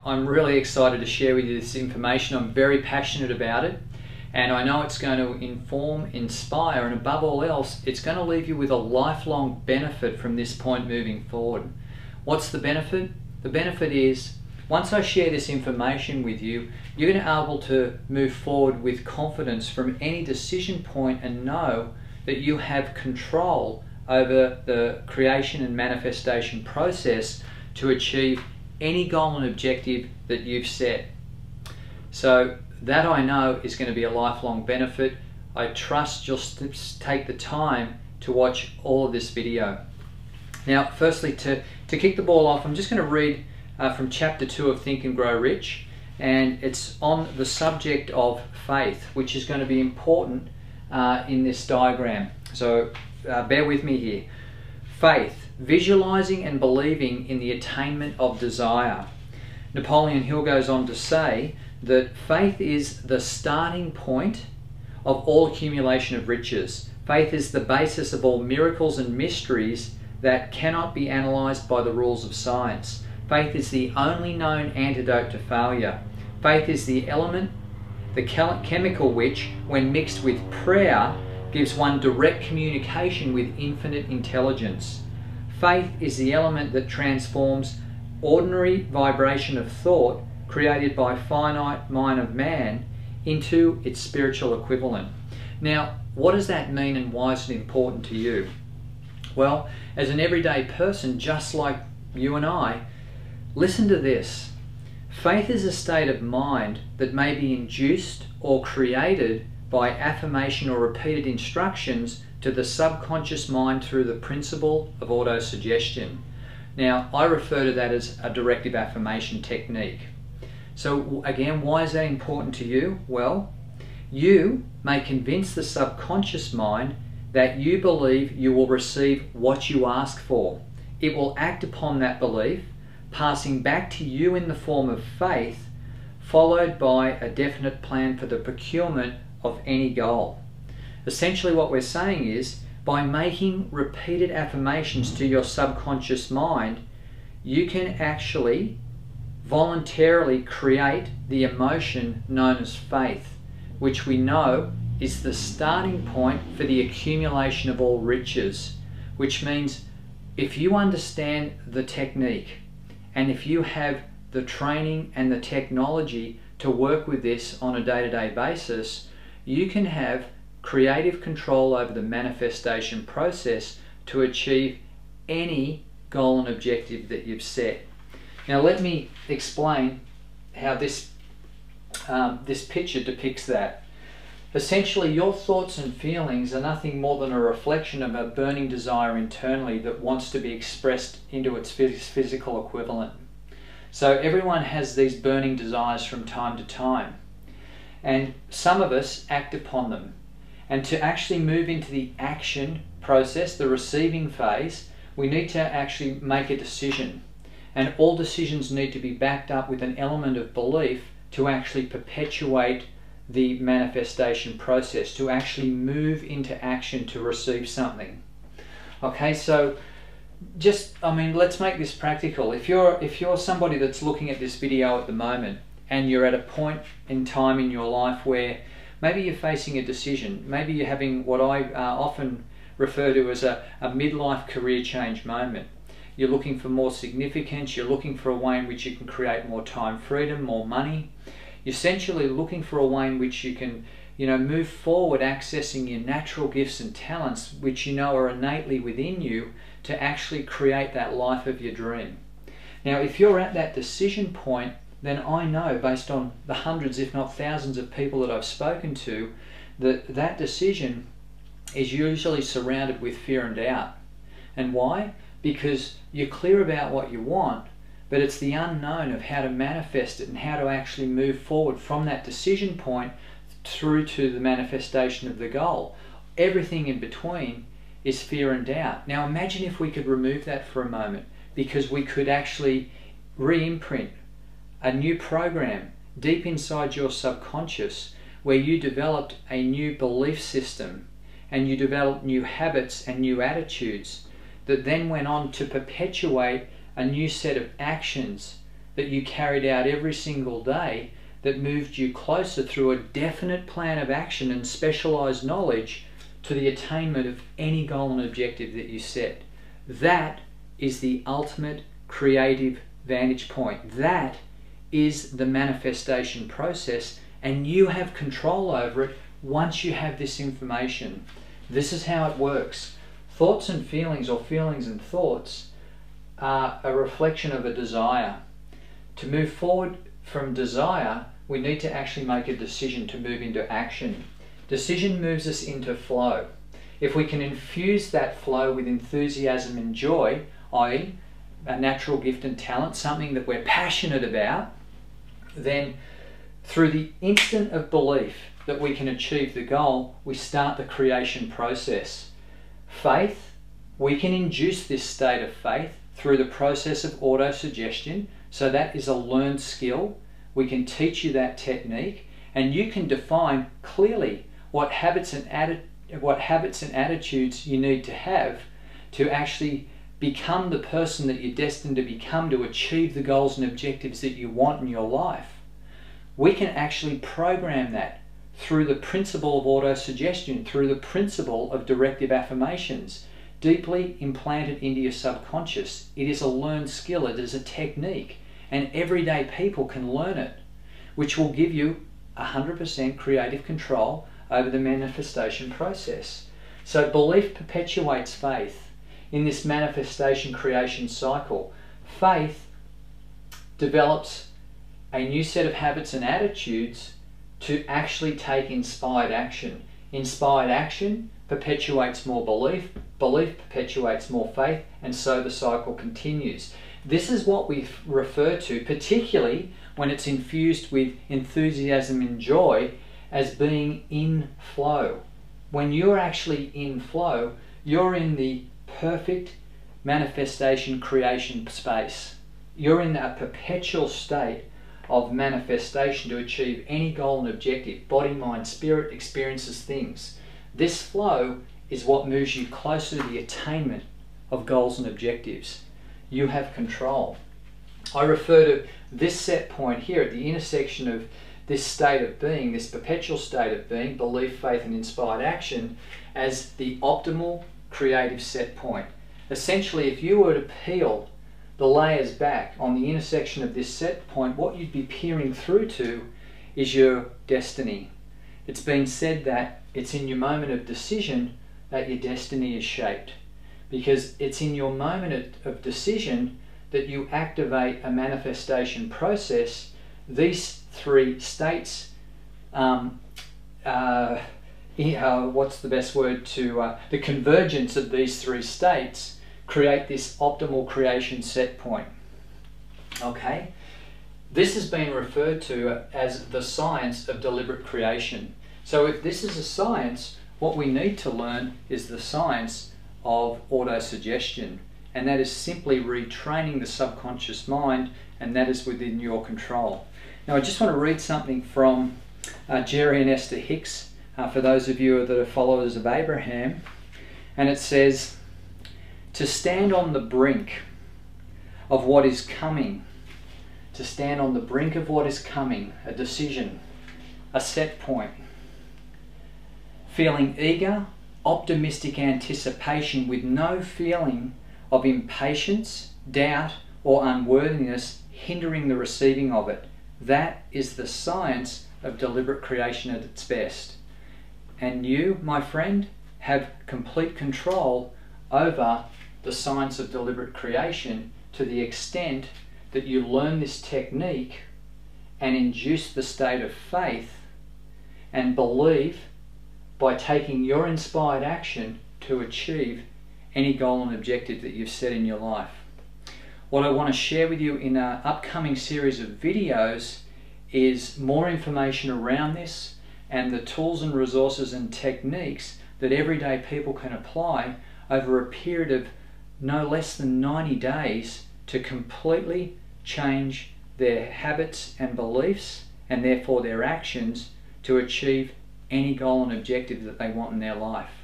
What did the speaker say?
I'm really excited to share with you this information. I'm very passionate about it, and I know it's going to inform, inspire, and above all else, it's going to leave you with a lifelong benefit from this point moving forward. What's the benefit? The benefit is, once I share this information with you, you're going to be able to move forward with confidence from any decision point and know that you have control over the creation and manifestation process to achieve any goal and objective that you've set. So that, I know, is going to be a lifelong benefit. I trust you'll take the time to watch all of this video. Now, firstly, to kick the ball off, I'm just going to read from chapter 2 of Think and Grow Rich, and it's on the subject of faith, which is going to be important in this diagram. So bear with me here. Faith, visualizing and believing in the attainment of desire. Napoleon Hill goes on to say that faith is the starting point of all accumulation of riches. Faith is the basis of all miracles and mysteries that cannot be analyzed by the rules of science. Faith is the only known antidote to failure. Faith is the element, the chemical which, when mixed with prayer, gives one direct communication with infinite intelligence. Faith is the element that transforms ordinary vibration of thought created by finite mind of man into its spiritual equivalent. Now, what does that mean, and why is it important to you? Well, as an everyday person just like you and I, listen to this. Faith is a state of mind that may be induced or created by affirmation or repeated instructions to the subconscious mind through the principle of autosuggestion. Now, I refer to that as a directive affirmation technique. So again, why is that important to you? Well, you may convince the subconscious mind that you believe you will receive what you ask for. It will act upon that belief, passing back to you in the form of faith, followed by a definite plan for the procurement of any goal. Essentially what we're saying is, by making repeated affirmations to your subconscious mind, you can actually voluntarily create the emotion known as faith, which we know is the starting point for the accumulation of all riches. Which means, if you understand the technique, and if you have the training and the technology to work with this on a day-to-day basis, you can have creative control over the manifestation process to achieve any goal and objective that you've set. Now, let me explain how this picture depicts that. Essentially, your thoughts and feelings are nothing more than a reflection of a burning desire internally that wants to be expressed into its physical equivalent. So everyone has these burning desires from time to time, and some of us act upon them. And to actually move into the action process, the receiving phase, we need to actually make a decision. And all decisions need to be backed up with an element of belief to actually perpetuate the manifestation process, to actually move into action to receive something. Okay, so let's make this practical. If you're somebody that's looking at this video at the moment, and you're at a point in time in your life where maybe you're facing a decision, maybe you're having what I often refer to as a midlife career change moment. You're looking for more significance, you're looking for a way in which you can create more time freedom, more money. You're essentially looking for a way in which you can, move forward, accessing your natural gifts and talents, which you know are innately within you, to actually create that life of your dream. Now, if you're at that decision point, then I know, based on the hundreds if not thousands of people that I've spoken to, that decision is usually surrounded with fear and doubt. And why? Because you're clear about what you want, but it's the unknown of how to manifest it and how to actually move forward from that decision point through to the manifestation of the goal. Everything in between is fear and doubt. Now imagine if we could remove that for a moment, because we could actually re-imprint a new program deep inside your subconscious where you developed a new belief system and you developed new habits and new attitudes that then went on to perpetuate a new set of actions that you carried out every single day that moved you closer through a definite plan of action and specialized knowledge to the attainment of any goal and objective that you set. That is the ultimate creative vantage point. That is the manifestation process, and you have control over it once you have this information. This is how it works. Thoughts and feelings, or feelings and thoughts, are a reflection of a desire. To move forward from desire, we need to actually make a decision to move into action. Decision moves us into flow. If we can infuse that flow with enthusiasm and joy, i.e. a natural gift and talent, something that we're passionate about, then through the instant of belief that we can achieve the goal, we start the creation process. Faith, we can induce this state of faith through the process of auto-suggestion. So that is a learned skill. We can teach you that technique, and you can define clearly what habits and attitudes you need to have to actually become the person that you're destined to become, to achieve the goals and objectives that you want in your life. We can actually program that through the principle of auto-suggestion, through the principle of directive affirmations, deeply implanted into your subconscious. It is a learned skill, it is a technique, and everyday people can learn it, which will give you 100% creative control over the manifestation process. So belief perpetuates faith. In this manifestation creation cycle, faith develops a new set of habits and attitudes to actually take inspired action. Inspired action perpetuates more belief, belief perpetuates more faith, and so the cycle continues. This is what we refer to, particularly when it's infused with enthusiasm and joy, as being in flow. When you're actually in flow, you're in the perfect manifestation creation space. You're in a perpetual state of manifestation to achieve any goal and objective. Body, mind, spirit experiences things. This flow is what moves you closer to the attainment of goals and objectives. You have control. I refer to this set point here at the intersection of this state of being, this perpetual state of being, belief, faith, and inspired action, as the optimal creative set point. Essentially, if you were to peel the layers back on the intersection of this set point, what you'd be peering through to is your destiny. It's been said that it's in your moment of decision that your destiny is shaped, because it's in your moment of decision that you activate a manifestation process. These three states, what's the best word to, the convergence of these three states create this optimal creation set point. Okay, this has been referred to as the science of deliberate creation. So if this is a science, what we need to learn is the science of auto-suggestion, and that is simply retraining the subconscious mind, and that is within your control. Now I just want to read something from Jerry and Esther Hicks, for those of you that are followers of Abraham, and it says, to stand on the brink of what is coming, to stand on the brink of what is coming, a decision, a set point, feeling eager, optimistic anticipation with no feeling of impatience, doubt, or unworthiness hindering the receiving of it. That is the science of deliberate creation at its best. And you, my friend, have complete control over the science of deliberate creation to the extent that you learn this technique and induce the state of faith and believe by taking your inspired action to achieve any goal and objective that you've set in your life. What I want to share with you in an upcoming series of videos is more information around this and the tools and resources and techniques that everyday people can apply over a period of no less than 90 days to completely change their habits and beliefs, and therefore their actions, to achieve any goal and objective that they want in their life.